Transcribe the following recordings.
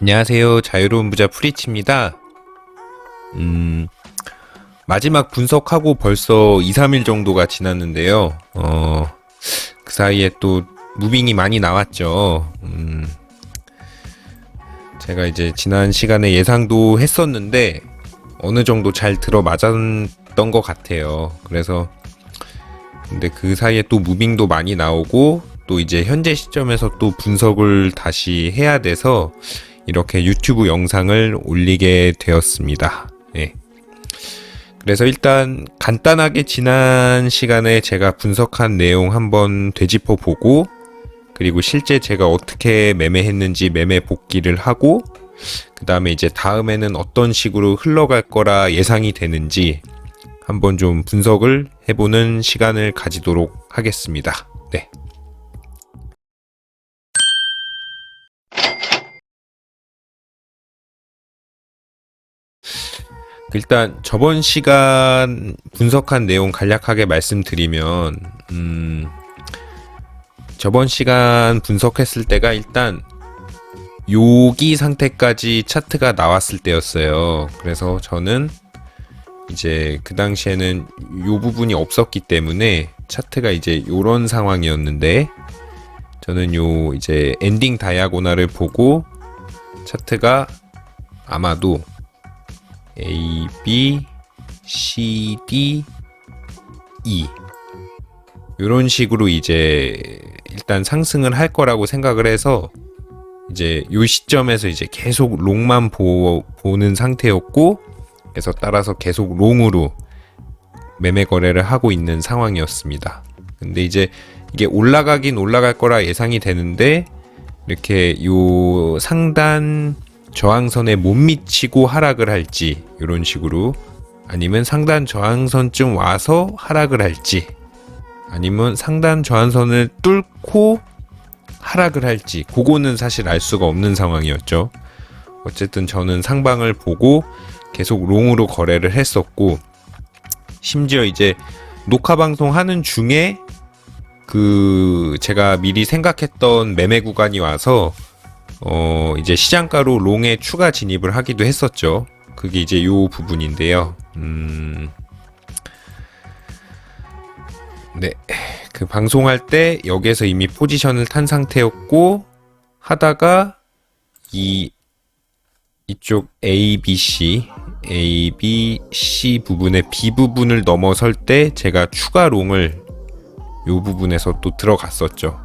안녕하세요. 자유로운 부자 프리치입니다. 마지막 분석하고 벌써 2, 3일 정도가 지났는데요. 그 사이에 또 무빙이 많이 나왔죠. 제가 이제 지난 시간에 예상도 했었는데 어느 정도 잘 들어맞았던 것 같아요. 그래서 근데 그 사이에 또 무빙도 많이 나오고 또 이제 현재 시점에서 또 분석을 다시 해야 돼서 이렇게 유튜브 영상을 올리게 되었습니다. 네. 그래서 일단 간단하게 지난 시간에 제가 분석한 내용 한번 되짚어 보고, 그리고 실제 제가 어떻게 매매했는지 매매 복귀를 하고, 그 다음에 이제 다음에는 어떤 식으로 흘러갈 거라 예상이 되는지 한번 좀 분석을 해보는 시간을 가지도록 하겠습니다. 네. 일단 저번 시간 분석한 내용 간략하게 말씀드리면 저번 시간 분석했을 때가 일단 여기 상태까지 차트가 나왔을 때였어요. 그래서 저는 이제 그 당시에는 요 부분이 없었기 때문에 차트가 이제 요런 상황이었는데, 저는 요 이제 엔딩 다이아고날을 보고 차트가 아마도 A, B, C, D, E 이런 식으로 이제 일단 상승을 할 거라고 생각을 해서 이제 요 시점에서 이제 계속 롱만 보는 상태였고, 그래서 따라서 계속 롱으로 매매 거래를 하고 있는 상황이었습니다. 근데 이제 이게 올라가긴 올라갈 거라 예상이 되는데, 이렇게 요 상단 저항선에 못 미치고 하락을 할지 이런 식으로, 아니면 상단 저항선쯤 와서 하락을 할지, 아니면 상단 저항선을 뚫고 하락을 할지, 그거는 사실 알 수가 없는 상황이었죠. 어쨌든 저는 상방을 보고 계속 롱으로 거래를 했었고, 심지어 이제 녹화 방송 하는 중에 그 제가 미리 생각했던 매매 구간이 와서 이제 시장가로 롱에 추가 진입을 하기도 했었죠. 그게 이제 요 부분인데요. 네. 그 방송할 때 여기에서 이미 포지션을 탄 상태였고, 하다가 이쪽 A, B, C 부분의 B 부분을 넘어설 때 제가 추가 롱을 요 부분에서 또 들어갔었죠.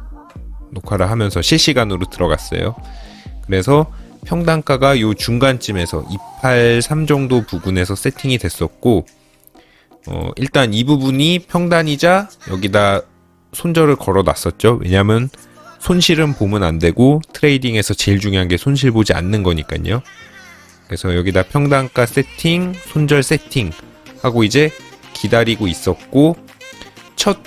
녹화를 하면서 실시간으로 들어갔어요. 그래서 평단가가 요 중간쯤에서 283 정도 부분에서 세팅이 됐었고, 일단 이 부분이 평단이자 여기다 손절을 걸어 놨었죠. 왜냐면 손실은 보면 안 되고 트레이딩에서 제일 중요한 게 손실 보지 않는 거니까요. 그래서 여기다 평단가 세팅, 손절 세팅 하고 이제 기다리고 있었고, 첫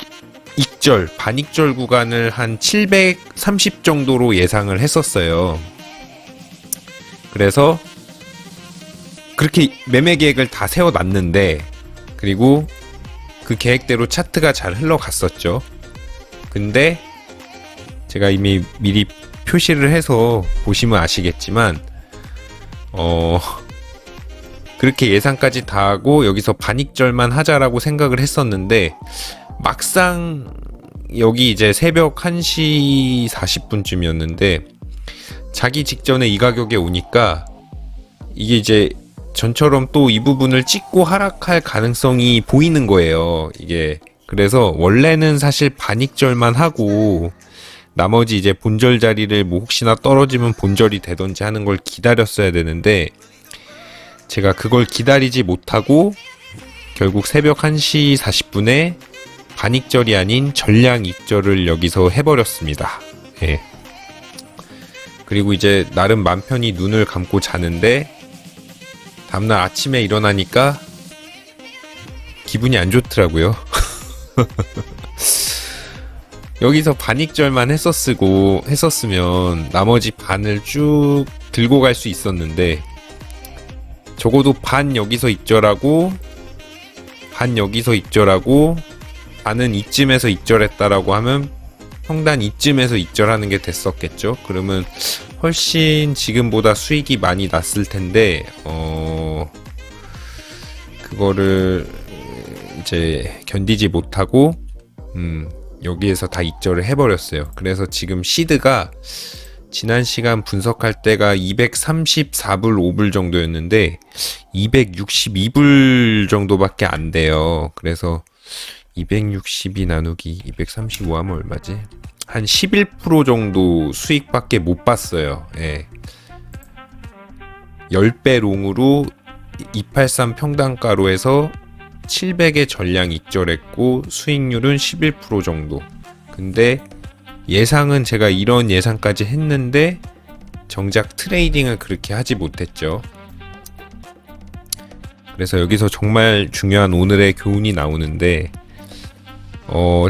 익절, 반익절 구간을 한 730 정도로 예상을 했었어요. 그래서 그렇게 매매 계획을 다 세워놨는데, 그리고 그 계획대로 차트가 잘 흘러갔었죠. 근데 제가 이미 미리 표시를 해서 보시면 아시겠지만 그렇게 예상까지 다 하고 여기서 반익절만 하자라고 생각을 했었는데, 막상 여기 이제 새벽 1시 40분쯤이었는데 자기 직전에 이 가격에 오니까 이게 이제 전처럼 또 이 부분을 찍고 하락할 가능성이 보이는 거예요. 이게 그래서 원래는 사실 반익절만 하고 나머지 이제 본절 자리를 뭐 혹시나 떨어지면 본절이 되던지 하는 걸 기다렸어야 되는데, 제가 그걸 기다리지 못하고 결국 새벽 1시 40분에 반익절이 아닌 전량 익절을 여기서 해버렸습니다. 예. 그리고 이제 나름 맘 편히 눈을 감고 자는데, 다음날 아침에 일어나니까 기분이 안 좋더라고요. 여기서 반익절만 했었으면 나머지 반을 쭉 들고 갈 수 있었는데, 적어도 반 여기서 익절하고 반 여기서 익절하고 반은 이쯤에서 익절했다라고 하면 평단 이쯤에서 익절하는 게 됐었겠죠. 그러면 훨씬 지금보다 수익이 많이 났을 텐데 그거를 이제 견디지 못하고 여기에서 다 익절을 해버렸어요. 그래서 지금 시드가 지난 시간 분석할 때가 234불 5불 정도였는데 262불 정도밖에 안 돼요. 그래서 262 나누기 235 하면 얼마지? 한 11% 정도 수익밖에 못 봤어요. 예. 10배 롱으로 283 평단가로 해서 700의 전량 익절했고 수익률은 11% 정도. 근데 예상은 제가 이런 예상까지 했는데 정작 트레이딩을 그렇게 하지 못했죠. 그래서 여기서 정말 중요한 오늘의 교훈이 나오는데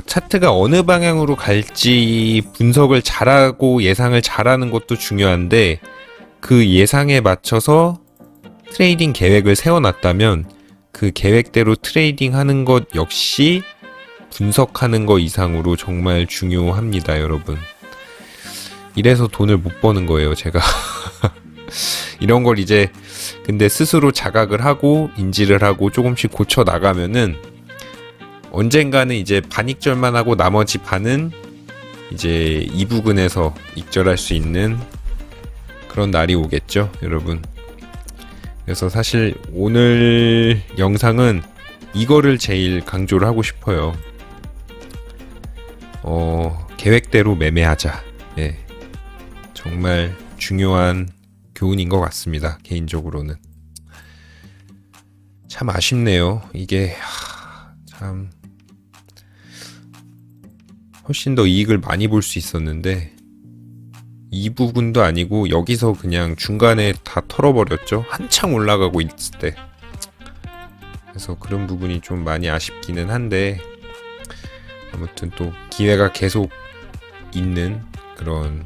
차트가 어느 방향으로 갈지 분석을 잘하고 예상을 잘하는 것도 중요한데 그 예상에 맞춰서 트레이딩 계획을 세워놨다면 그 계획대로 트레이딩 하는 것 역시 분석하는 거 이상으로 정말 중요합니다, 여러분. 이래서 돈을 못 버는 거예요, 제가. 이런 걸 이제 근데 스스로 자각을 하고 인지를 하고 조금씩 고쳐 나가면은 언젠가는 이제 반익절만 하고 나머지 반은 이제 이 부근에서 익절할 수 있는 그런 날이 오겠죠, 여러분. 그래서 사실 오늘 영상은 이거를 제일 강조를 하고 싶어요. 계획대로 매매하자. 예. 정말 중요한 교훈인 것 같습니다, 개인적으로는. 참 아쉽네요. 이게 참 훨씬 더 이익을 많이 볼 수 있었는데 이 부분도 아니고 여기서 그냥 중간에 다 털어버렸죠. 한창 올라가고 있을 때. 그래서 그런 부분이 좀 많이 아쉽기는 한데 아무튼 또 기회가 계속 있는 그런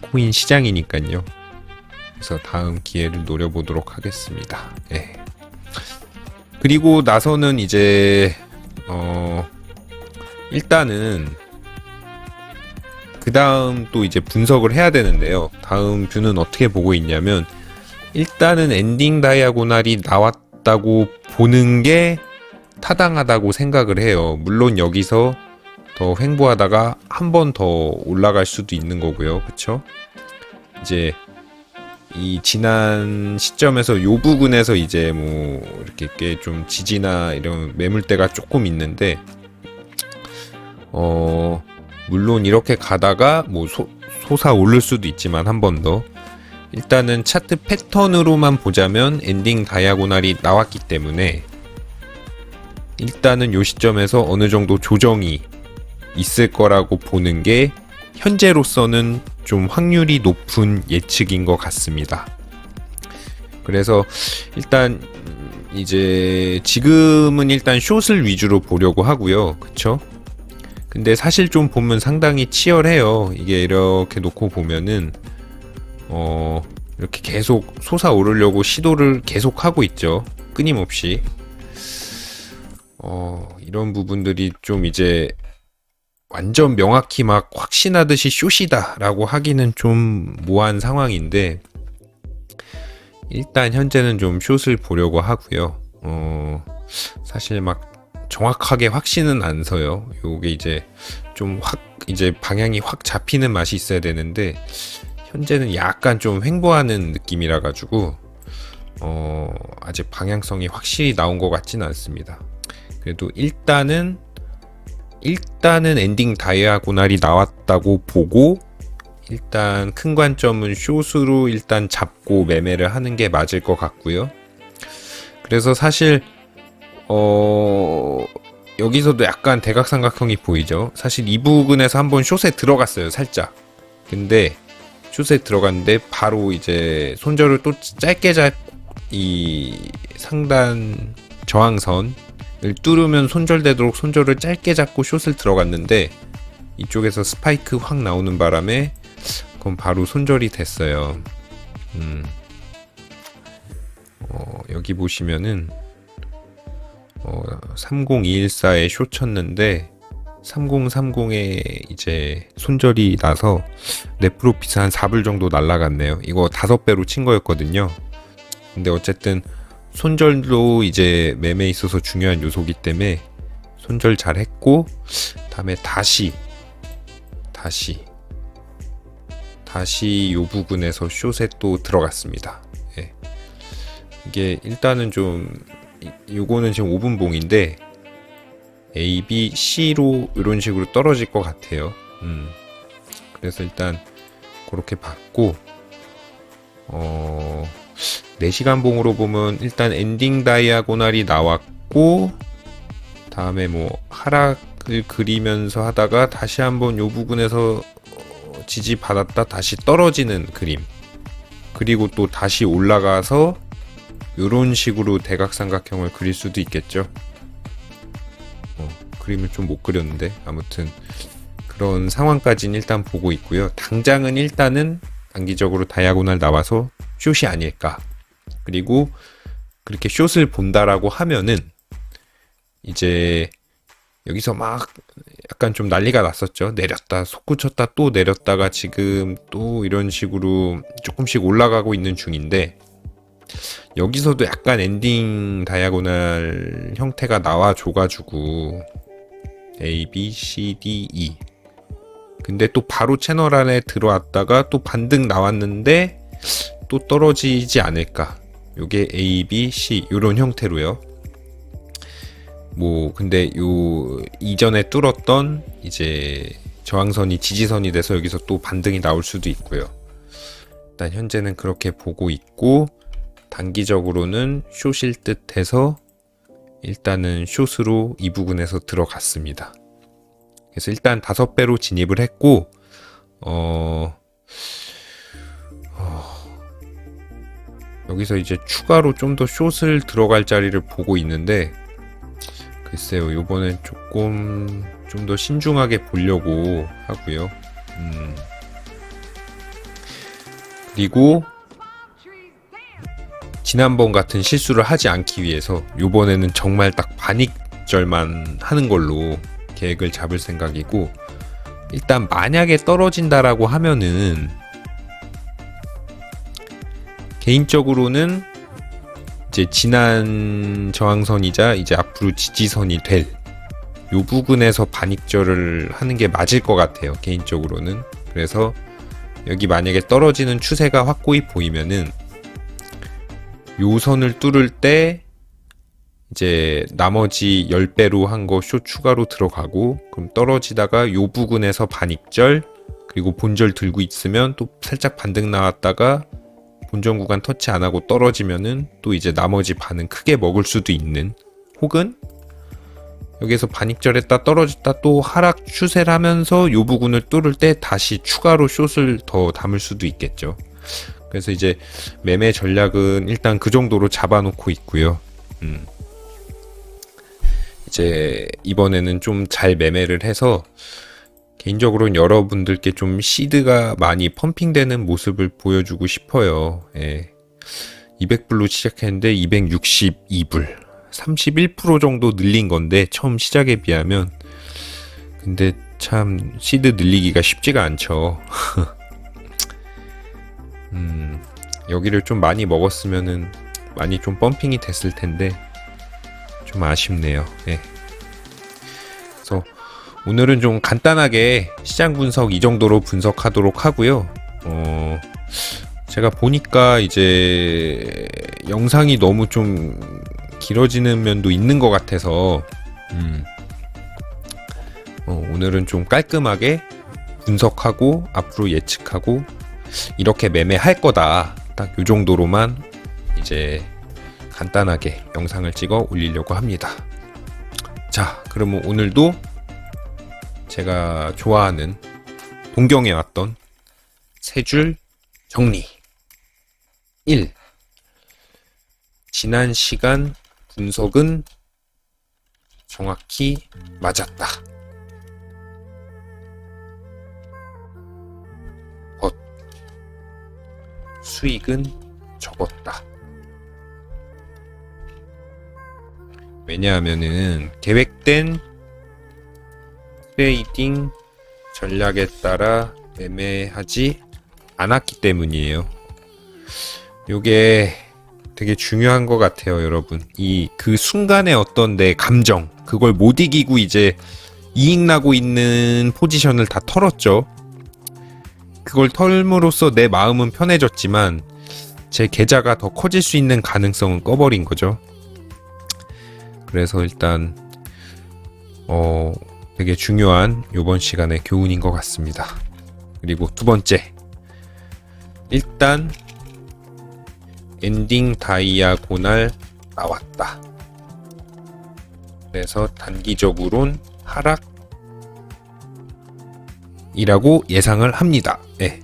코인 시장이니까요. 그래서 다음 기회를 노려보도록 하겠습니다. 예. 그리고 나서는 이제 일단은 그 다음 또 이제 분석을 해야 되는데요. 다음 뷰는 어떻게 보고 있냐면 일단은 엔딩 다이아고날이 나왔다고 보는 게 타당하다고 생각을 해요. 물론 여기서 더 횡보하다가 한 번 더 올라갈 수도 있는 거고요. 그쵸? 이제 이 지난 시점에서 요 부근에서 이제 뭐 이렇게 꽤 좀 지지나 이런 매물대가 조금 있는데 물론 이렇게 가다가 뭐 솟아오를 수도 있지만 한 번 더 일단은 차트 패턴으로만 보자면 엔딩 다이아고날이 나왔기 때문에 일단은 요 시점에서 어느 정도 조정이 있을 거라고 보는 게 현재로서는 좀 확률이 높은 예측인 것 같습니다. 그래서 일단 이제 지금은 일단 숏을 위주로 보려고 하고요. 그쵸? 근데 사실 좀 보면 상당히 치열해요. 이게 이렇게 놓고 보면은 이렇게 계속 솟아오르려고 시도를 계속 하고 있죠. 끊임없이. 이런 부분들이 좀 이제 완전 명확히 막 확신하듯이 숏이다 라고 하기는 좀 모호한 상황인데 일단 현재는 좀 숏을 보려고 하고요. 사실 막 정확하게 확신은 안 서요. 요게 이제 좀 이제 방향이 확 잡히는 맛이 있어야 되는데 현재는 약간 좀 횡보하는 느낌이라 가지고 아직 방향성이 확실히 나온 것 같지는 않습니다. 그래도 일단은 엔딩 다이아고날이 나왔다고 보고 일단 큰 관점은 숏으로 일단 잡고 매매를 하는 게 맞을 것 같고요. 그래서 사실 여기서도 약간 대각삼각형이 보이죠. 사실 이 부분에서 한번 숏에 들어갔어요, 살짝. 근데 숏에 들어갔는데 바로 이제 손절을 또 짧게 이 상단 저항선을 뚫으면 손절되도록 손절을 짧게 잡고 숏을 들어갔는데 이쪽에서 스파이크 확 나오는 바람에 그건 바로 손절이 됐어요. 여기 보시면은 30214에 숏 쳤는데 3030에 이제 손절이 나서 넷 프로핏 한 4불 정도 날라갔네요. 이거 5배로 친 거였거든요. 근데 어쨌든 손절도 이제 매매에 있어서 중요한 요소기 때문에 손절 잘 했고, 다음에 다시 요 부분에서 숏에 또 들어갔습니다. 예. 이게 일단은 좀 요거는 지금 5분 봉인데 A, B, C로 이런 식으로 떨어질 것 같아요. 그래서 일단 그렇게 봤고, 4시간 봉으로 보면 일단 엔딩 다이아고날이 나왔고, 다음에 뭐 하락을 그리면서 하다가 다시 한번 요 부분에서 지지받았다 다시 떨어지는 그림, 그리고 또 다시 올라가서 요런 식으로 대각삼각형을 그릴 수도 있겠죠. 그림을 좀 못 그렸는데 아무튼 그런 상황까지는 일단 보고 있고요. 당장은 일단은 단기적으로 다이아고날 나와서 숏이 아닐까. 그리고 그렇게 숏을 본다라고 하면은 이제 여기서 막 약간 좀 난리가 났었죠. 내렸다 솟구쳤다 또 내렸다가 지금 또 이런 식으로 조금씩 올라가고 있는 중인데, 여기서도 약간 엔딩 다이아고날 형태가 나와줘가지고 A, B, C, D, E. 근데 또 바로 채널 안에 들어왔다가 또 반등 나왔는데 또 떨어지지 않을까. 요게 A, B, C 요런 형태로요. 뭐 근데 요 이전에 뚫었던 이제 저항선이 지지선이 돼서 여기서 또 반등이 나올 수도 있고요. 일단 현재는 그렇게 보고 있고, 단기적으로는 숏일 듯 해서 일단은 숏으로 이 부분에서 들어갔습니다. 그래서 일단 5배로 진입을 했고, 여기서 이제 추가로 좀 더 숏을 들어갈 자리를 보고 있는데, 글쎄요, 요번엔 조금 좀 더 신중하게 보려고 하고요. 그리고 지난번 같은 실수를 하지 않기 위해서 요번에는 정말 딱 반익절만 하는 걸로 계획을 잡을 생각이고, 일단 만약에 떨어진다라고 하면은 개인적으로는 이제 지난 저항선이자 이제 앞으로 지지선이 될 요 부분에서 반익절을 하는 게 맞을 것 같아요, 개인적으로는. 그래서 여기 만약에 떨어지는 추세가 확고히 보이면은 요 선을 뚫을 때 이제 나머지 10배로 한 거 숏 추가로 들어가고, 그럼 떨어지다가 요 부분에서 반익절, 그리고 본절 들고 있으면 또 살짝 반등 나왔다가 본전 구간 터치 안 하고 떨어지면은 또 이제 나머지 반은 크게 먹을 수도 있는, 혹은 여기서 반익절했다 떨어졌다 또 하락 추세를 하면서 요 부분을 뚫을 때 다시 추가로 숏을 더 담을 수도 있겠죠. 그래서 이제 매매 전략은 일단 그 정도로 잡아놓고 있고요. 이제 이번에는 좀 잘 매매를 해서 개인적으로는 여러분들께 좀 시드가 많이 펌핑되는 모습을 보여주고 싶어요. 예. 200불로 시작했는데 262불, 31% 정도 늘린 건데 처음 시작에 비하면. 근데 참 시드 늘리기가 쉽지가 않죠. 여기를 좀 많이 먹었으면은 많이 좀 펌핑이 됐을 텐데 좀 아쉽네요. 예. 그래서 오늘은 좀 간단하게 시장 분석 이 정도로 분석하도록 하고요. 제가 보니까 이제 영상이 너무 좀 길어지는 면도 있는 것 같아서 오늘은 좀 깔끔하게 분석하고 앞으로 예측하고 이렇게 매매할 거다, 딱 요 정도로만 이제 간단하게 영상을 찍어 올리려고 합니다. 자, 그러면 오늘도 제가 좋아하는, 동경해왔던 세 줄 정리. 1. 지난 시간 분석은 정확히 맞았다. 수익은 적었다. 왜냐하면은 계획된 트레이딩 전략에 따라 매매하지 않았기 때문이에요. 요게 되게 중요한 것 같아요, 여러분. 그 순간의 어떤 내 감정, 그걸 못 이기고 이제 이익 나고 있는 포지션을 다 털었죠. 그걸 털므로써 내 마음은 편해졌지만 제 계좌가 더 커질 수 있는 가능성은 꺼버린 거죠. 그래서 일단 되게 중요한 요번 시간의 교훈인 것 같습니다. 그리고 두 번째, 일단 엔딩 다이아고날 나왔다. 그래서 단기적으론 하락이라고 예상을 합니다. 네.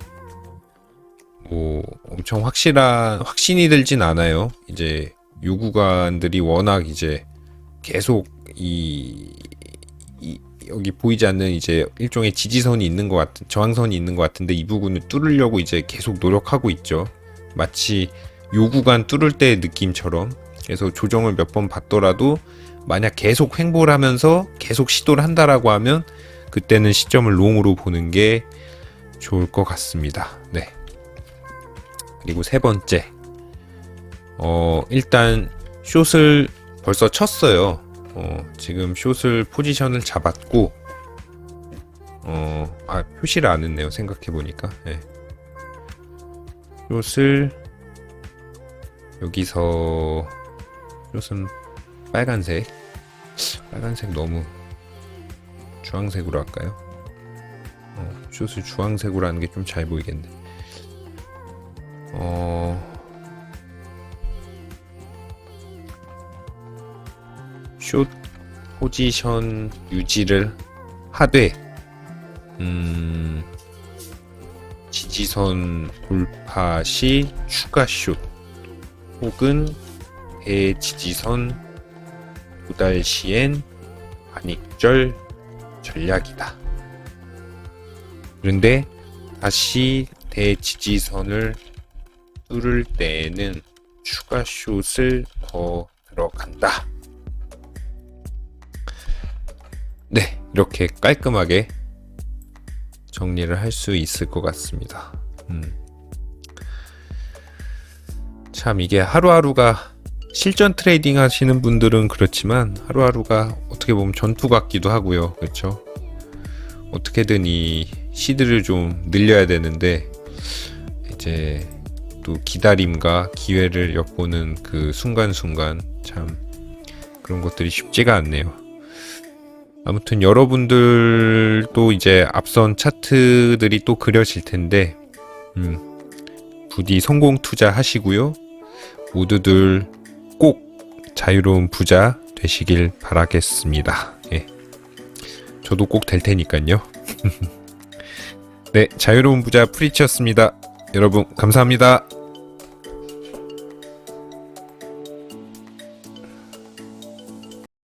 뭐 엄청 확신이 들진 않아요. 이제 요 구간들이 워낙 이제 계속 여기 보이지 않는 이제 일종의 지지선이 있는 것 같은, 저항선이 있는 것 같은데 이 부분을 뚫으려고 이제 계속 노력하고 있죠. 마치 요 구간 뚫을 때의 느낌처럼. 그래서 조정을 몇 번 받더라도 만약 계속 횡보를 하면서 계속 시도를 한다라고 하면 그때는 시점을 롱으로 보는 게 좋을 것 같습니다. 네. 그리고 세 번째, 일단 숏을 벌써 쳤어요. 지금 숏을 포지션을 잡았고, 표시를 안 했네요. 생각해보니까. 네. 숏을, 여기서, 숏은 빨간색 너무 주황색으로 할까요? 숏을 주황색으로 하는 게 좀 잘 보이겠네. 숏 포지션 유지를 하되 지지선 돌파 시 추가 숏 혹은 대지지선 도달 시엔 반익절 전략이다. 그런데 다시 대지지선을 뚫을 때에는 추가 숏을 더 들어간다. 네, 이렇게 깔끔하게 정리를 할 수 있을 것 같습니다. 참 이게 하루하루가 실전 트레이딩 하시는 분들은 그렇지만 하루하루가 어떻게 보면 전투 같기도 하고요. 그렇죠? 어떻게든 이 시드를 좀 늘려야 되는데 이제 또 기다림과 기회를 엿보는 그 순간순간 참 그런 것들이 쉽지가 않네요. 아무튼 여러분들도 이제 앞선 차트들이 또 그려질 텐데 부디 성공 투자하시고요. 모두들 꼭 자유로운 부자 되시길 바라겠습니다. 예. 저도 꼭 될 테니까요. 네, 자유로운 부자 프리치였습니다. 여러분 감사합니다.